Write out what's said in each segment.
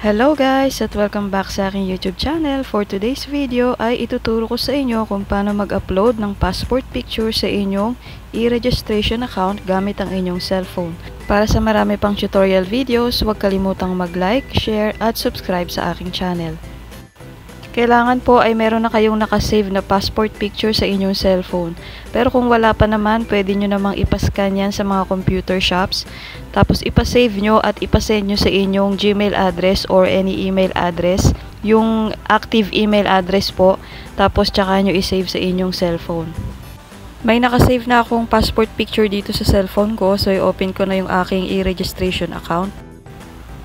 Hello guys at welcome back sa aking YouTube channel. For today's video ay ituturo ko sa inyo kung paano mag-upload ng passport picture sa inyong e-registration account gamit ang inyong cellphone. Para sa marami pang tutorial videos, huwag kalimutang mag-like, share at subscribe sa aking channel. Kailangan po ay meron na kayong nakasave na passport picture sa inyong cellphone. Pero kung wala pa naman, pwede nyo namang ipascan yan sa mga computer shops. Tapos ipasave nyo at ipasend nyo sa inyong Gmail address or any email address. Yung active email address po. Tapos tsaka nyo isave sa inyong cellphone. May nakasave na akong passport picture dito sa cellphone ko. So i-open ko na yung aking e-registration account.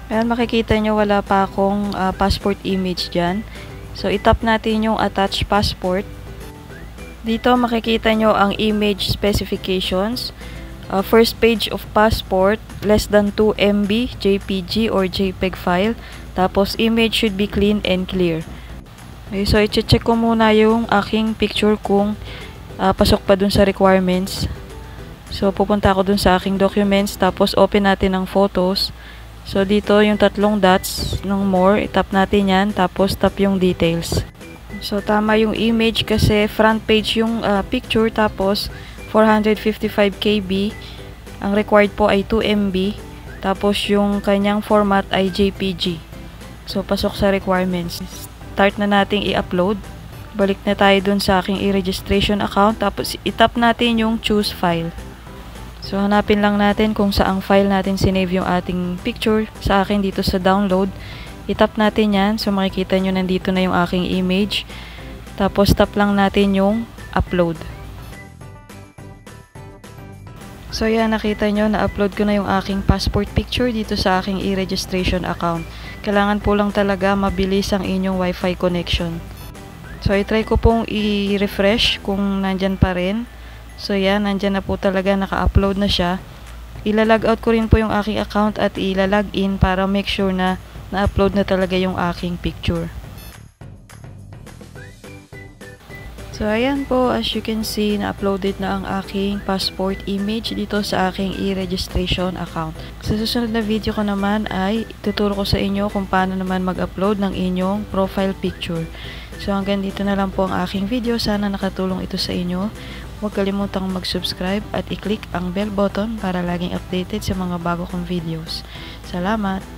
Ayan, makikita nyo wala pa akong passport image dyan. So, itap natin yung attach passport. Dito makikita nyo ang image specifications. First page of passport, less than 2 MB, JPG or JPEG file. Tapos, image should be clean and clear. Okay, so, i-check ko muna yung aking picture kung pasok pa dun sa requirements. So, pupunta ako dun sa aking documents. Tapos, open natin ang photos. So, dito yung tatlong dots ng more, itap natin yan, tapos tap yung details. So, tama yung image kasi front page yung picture, tapos 455 KB. Ang required po ay 2 MB, tapos yung kanyang format ay JPG. So, pasok sa requirements. Start na nating i-upload. Balik na tayo dun sa aking e-registration account, tapos itap natin yung choose file. So, hanapin lang natin kung saang file natin sinave yung ating picture. Sa akin dito sa download. Itap natin yan. So, makikita nyo nandito na yung aking image. Tapos, tap lang natin yung upload. So, yan. Nakita nyo, na-upload ko na yung aking passport picture dito sa aking e-registration account. Kailangan po lang talaga mabilis ang inyong wifi connection. So, i-try ko pong i-refresh kung nandyan pa rin. So yan, nandyan na po talaga, naka-upload na siya. Ilalog out ko rin po yung aking account at ilalog in para make sure na na-upload na talaga yung aking picture. So ayan po, as you can see, na-uploaded na ang aking passport image dito sa aking e-registration account. Sa susunod na video ko naman ay tuturo ko sa inyo kung paano naman mag-upload ng inyong profile picture. So hanggang dito na lang po ang aking video. Sana nakatulong ito sa inyo. Huwag kalimutang mag-subscribe at i-click ang bell button para laging updated sa mga bago kong videos. Salamat!